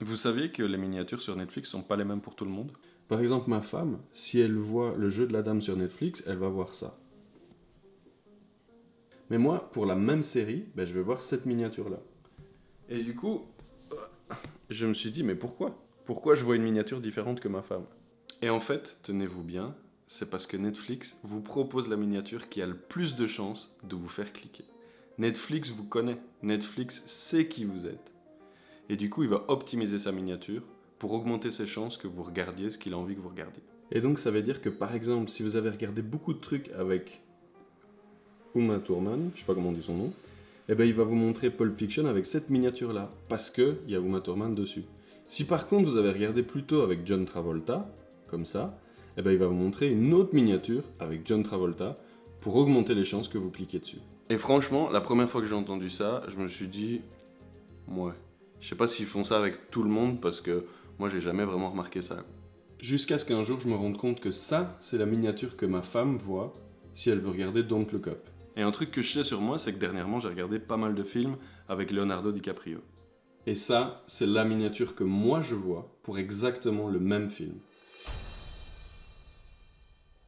Vous saviez que les miniatures sur Netflix sont pas les mêmes pour tout le monde? Par exemple, ma femme, si elle voit le jeu de la dame sur Netflix, elle va voir ça. Mais moi, pour la même série, je vais voir cette miniature-là. Et du coup, je me suis dit, mais pourquoi? Pourquoi je vois une miniature différente que ma femme? Et en fait, tenez-vous bien, c'est parce que Netflix vous propose la miniature qui a le plus de chances de vous faire cliquer. Netflix vous connaît, Netflix sait qui vous êtes. Et du coup, il va optimiser sa miniature pour augmenter ses chances que vous regardiez ce qu'il a envie que vous regardiez. Et donc ça veut dire que par exemple, si vous avez regardé beaucoup de trucs avec Uma Thurman, je sais pas comment on dit son nom, il va vous montrer Pulp Fiction avec cette miniature-là, parce qu'il y a Uma Thurman dessus. Si par contre vous avez regardé plutôt avec John Travolta, comme ça, il va vous montrer une autre miniature avec John Travolta pour augmenter les chances que vous cliquiez dessus. Et franchement, la première fois que j'ai entendu ça, je me suis dit, ouais, je sais pas s'ils font ça avec tout le monde parce que moi j'ai jamais vraiment remarqué ça. Jusqu'à ce qu'un jour je me rende compte que ça, c'est la miniature que ma femme voit si elle veut regarder Don't Look Up. Et un truc que je sais sur moi, c'est que dernièrement j'ai regardé pas mal de films avec Leonardo DiCaprio. Et ça, c'est la miniature que moi je vois pour exactement le même film.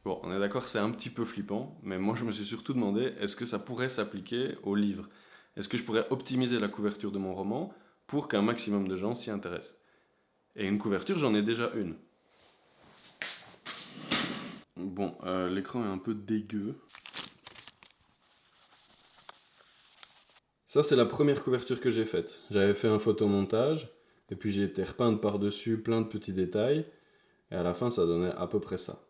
Bon, on est d'accord, c'est un petit peu flippant, mais moi je me suis surtout demandé, est-ce que ça pourrait s'appliquer au livre? Est-ce que je pourrais optimiser la couverture de mon roman pour qu'un maximum de gens s'y intéressent? Et une couverture, j'en ai déjà une. Bon, l'écran est un peu dégueu. Ça, c'est la première couverture que j'ai faite. J'avais fait un photomontage, et puis j'ai été repeindre par-dessus plein de petits détails, et à la fin, ça donnait à peu près ça.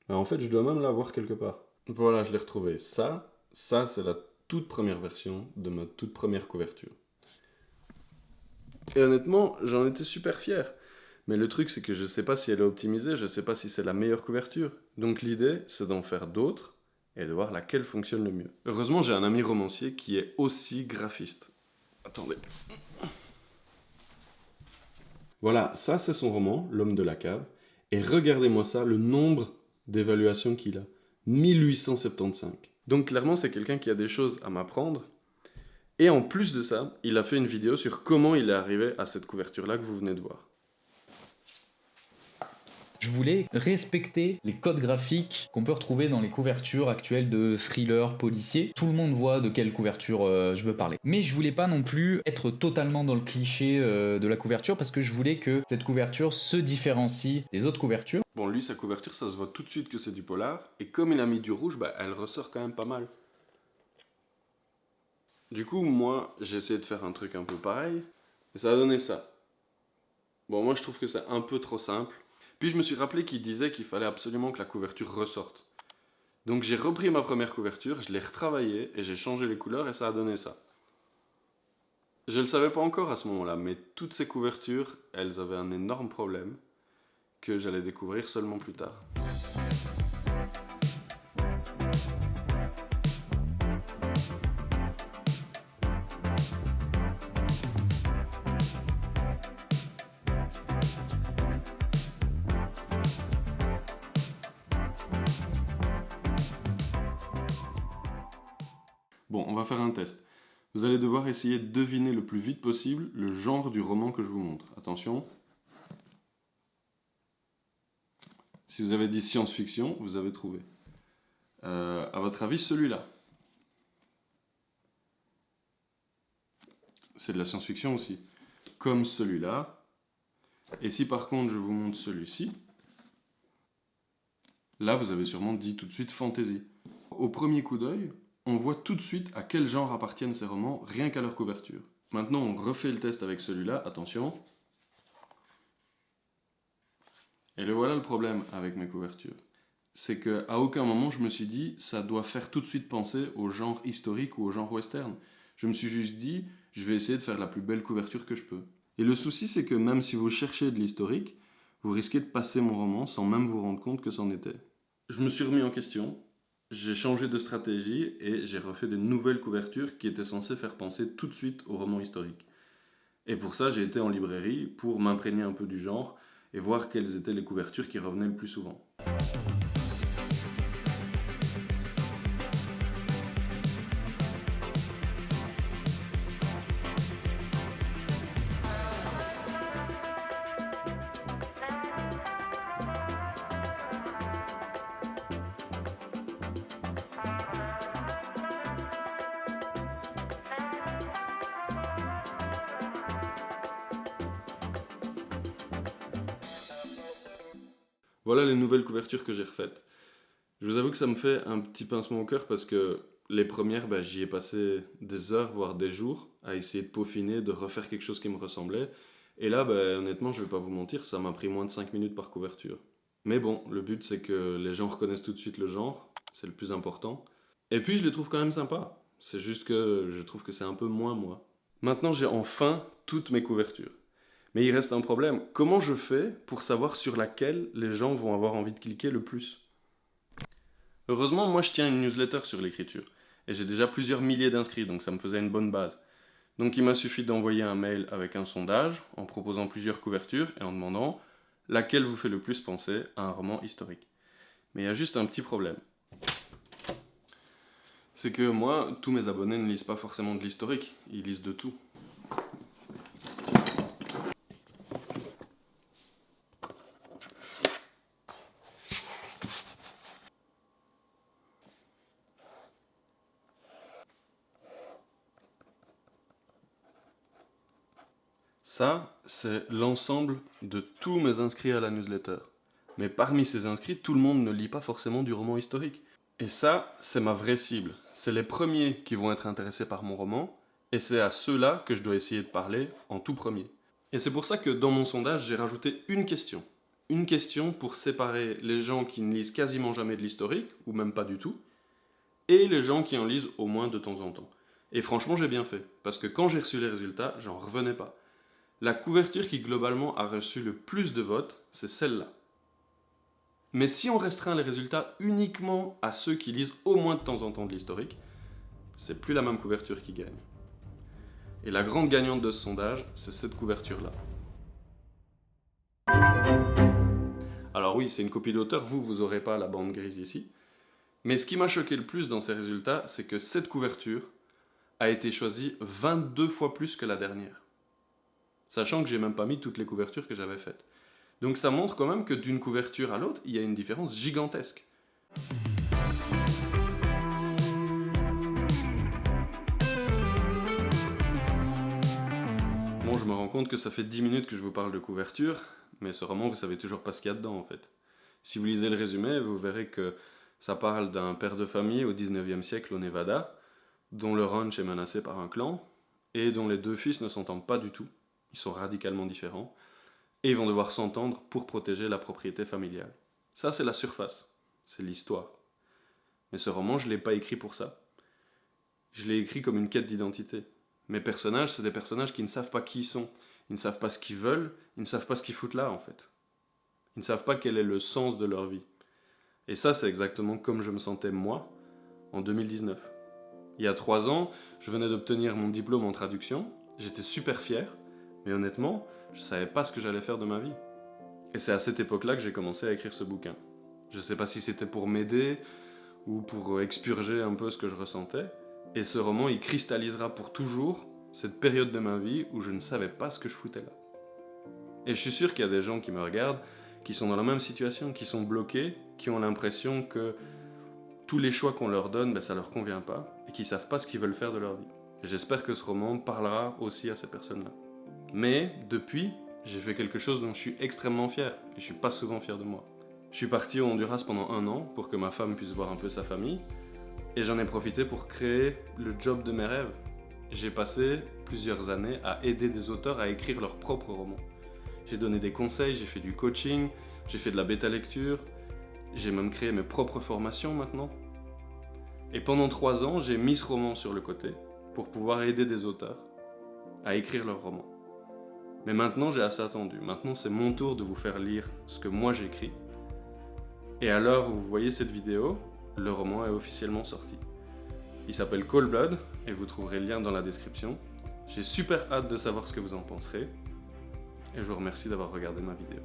Mais en fait, je dois même l'avoir quelque part. Voilà, je l'ai retrouvé. Ça, c'est la toute première version de ma toute première couverture. Et honnêtement, j'en étais super fier. Mais le truc, c'est que je sais pas si elle est optimisée, je sais pas si c'est la meilleure couverture. Donc l'idée, c'est d'en faire d'autres et de voir laquelle fonctionne le mieux. Heureusement, j'ai un ami romancier qui est aussi graphiste. Attendez. Voilà, ça c'est son roman, L'homme de la cave. Et regardez-moi ça, le nombre d'évaluations qu'il a. 1875. Donc clairement, c'est quelqu'un qui a des choses à m'apprendre. Et en plus de ça, il a fait une vidéo sur comment il est arrivé à cette couverture-là que vous venez de voir. Je voulais respecter les codes graphiques qu'on peut retrouver dans les couvertures actuelles de thrillers policiers. Tout le monde voit de quelle couverture je veux parler. Mais je voulais pas non plus être totalement dans le cliché de la couverture parce que je voulais que cette couverture se différencie des autres couvertures. Bon, lui, sa couverture, ça se voit tout de suite que c'est du polar. Et comme il a mis du rouge, elle ressort quand même pas mal. Du coup, moi, j'ai essayé de faire un truc un peu pareil. Et ça a donné ça. Bon, moi, je trouve que c'est un peu trop simple. Puis je me suis rappelé qu'il disait qu'il fallait absolument que la couverture ressorte. Donc j'ai repris ma première couverture, je l'ai retravaillée et j'ai changé les couleurs et ça a donné ça. Je ne le savais pas encore à ce moment-là, mais toutes ces couvertures, elles avaient un énorme problème que j'allais découvrir seulement plus tard. Bon, on va faire un test. Vous allez devoir essayer de deviner le plus vite possible le genre du roman que je vous montre. Attention. Si vous avez dit science-fiction, vous avez trouvé. À votre avis, celui-là? C'est de la science-fiction aussi. Comme celui-là. Et si par contre je vous montre celui-ci, là vous avez sûrement dit tout de suite fantasy. Au premier coup d'œil, on voit tout de suite à quel genre appartiennent ces romans, rien qu'à leur couverture. Maintenant, on refait le test avec celui-là, attention. Et le voilà le problème avec mes couvertures. C'est qu'à aucun moment je me suis dit, ça doit faire tout de suite penser au genre historique ou au genre western. Je me suis juste dit, je vais essayer de faire la plus belle couverture que je peux. Et le souci, c'est que même si vous cherchez de l'historique, vous risquez de passer mon roman sans même vous rendre compte que c'en était. Je me suis remis en question. J'ai changé de stratégie et j'ai refait des nouvelles couvertures qui étaient censées faire penser tout de suite au roman historique. Et pour ça, j'ai été en librairie pour m'imprégner un peu du genre et voir quelles étaient les couvertures qui revenaient le plus souvent. Voilà les nouvelles couvertures que j'ai refaites. Je vous avoue que ça me fait un petit pincement au cœur parce que les premières, j'y ai passé des heures, voire des jours, à essayer de peaufiner, de refaire quelque chose qui me ressemblait. Et là, honnêtement, je vais pas vous mentir, ça m'a pris moins de 5 minutes par couverture. Mais bon, le but c'est que les gens reconnaissent tout de suite le genre, c'est le plus important. Et puis je les trouve quand même sympas. C'est juste que je trouve que c'est un peu moins moi. Maintenant, j'ai enfin toutes mes couvertures. Mais il reste un problème. Comment je fais pour savoir sur laquelle les gens vont avoir envie de cliquer le plus? Heureusement, moi je tiens une newsletter sur l'écriture. Et j'ai déjà plusieurs milliers d'inscrits, donc ça me faisait une bonne base. Donc il m'a suffi d'envoyer un mail avec un sondage, en proposant plusieurs couvertures et en demandant laquelle vous fait le plus penser à un roman historique. Mais il y a juste un petit problème. C'est que moi, tous mes abonnés ne lisent pas forcément de l'historique, ils lisent de tout. Ça, c'est l'ensemble de tous mes inscrits à la newsletter. Mais parmi ces inscrits, tout le monde ne lit pas forcément du roman historique. Et ça, c'est ma vraie cible. C'est les premiers qui vont être intéressés par mon roman, et c'est à ceux-là que je dois essayer de parler en tout premier. Et c'est pour ça que dans mon sondage, j'ai rajouté une question. Une question pour séparer les gens qui ne lisent quasiment jamais de l'historique, ou même pas du tout, et les gens qui en lisent au moins de temps en temps. Et franchement, j'ai bien fait, parce que quand j'ai reçu les résultats, j'en revenais pas. La couverture qui globalement a reçu le plus de votes, c'est celle-là. Mais si on restreint les résultats uniquement à ceux qui lisent au moins de temps en temps de l'historique, c'est plus la même couverture qui gagne. Et la grande gagnante de ce sondage, c'est cette couverture-là. Alors oui, c'est une copie d'auteur, vous n'aurez pas la bande grise ici. Mais ce qui m'a choqué le plus dans ces résultats, c'est que cette couverture a été choisie 22 fois plus que la dernière. Sachant que j'ai même pas mis toutes les couvertures que j'avais faites. Donc ça montre quand même que d'une couverture à l'autre, il y a une différence gigantesque. Bon, je me rends compte que ça fait 10 minutes que je vous parle de couverture, mais ce roman, vous savez toujours pas ce qu'il y a dedans en fait. Si vous lisez le résumé, vous verrez que ça parle d'un père de famille au 19e siècle au Nevada, dont le ranch est menacé par un clan, et dont les deux fils ne s'entendent pas du tout. Ils sont radicalement différents, et ils vont devoir s'entendre pour protéger la propriété familiale. Ça, c'est la surface, c'est l'histoire. Mais ce roman, je ne l'ai pas écrit pour ça. Je l'ai écrit comme une quête d'identité. Mes personnages, c'est des personnages qui ne savent pas qui ils sont, ils ne savent pas ce qu'ils veulent, ils ne savent pas ce qu'ils foutent là, en fait. Ils ne savent pas quel est le sens de leur vie. Et ça, c'est exactement comme je me sentais moi, en 2019. Il y a 3 ans, je venais d'obtenir mon diplôme en traduction, j'étais super fier, mais honnêtement, je ne savais pas ce que j'allais faire de ma vie. Et c'est à cette époque-là que j'ai commencé à écrire ce bouquin. Je ne sais pas si c'était pour m'aider ou pour expurger un peu ce que je ressentais. Et ce roman, il cristallisera pour toujours cette période de ma vie où je ne savais pas ce que je foutais là. Et je suis sûr qu'il y a des gens qui me regardent, qui sont dans la même situation, qui sont bloqués, qui ont l'impression que tous les choix qu'on leur donne, ça leur convient pas, et qui ne savent pas ce qu'ils veulent faire de leur vie. Et j'espère que ce roman parlera aussi à ces personnes-là. Mais, depuis, j'ai fait quelque chose dont je suis extrêmement fier, et je suis pas souvent fier de moi. Je suis parti au Honduras pendant 1 an pour que ma femme puisse voir un peu sa famille, et j'en ai profité pour créer le job de mes rêves. J'ai passé plusieurs années à aider des auteurs à écrire leurs propres romans. J'ai donné des conseils, j'ai fait du coaching, j'ai fait de la bêta-lecture, j'ai même créé mes propres formations maintenant. Et pendant 3 ans, j'ai mis ce roman sur le côté pour pouvoir aider des auteurs à écrire leurs romans. Mais maintenant, j'ai assez attendu. Maintenant, c'est mon tour de vous faire lire ce que moi j'écris. Et à l'heure où vous voyez cette vidéo, le roman est officiellement sorti. Il s'appelle Cold Blood, et vous trouverez le lien dans la description. J'ai super hâte de savoir ce que vous en penserez, et je vous remercie d'avoir regardé ma vidéo.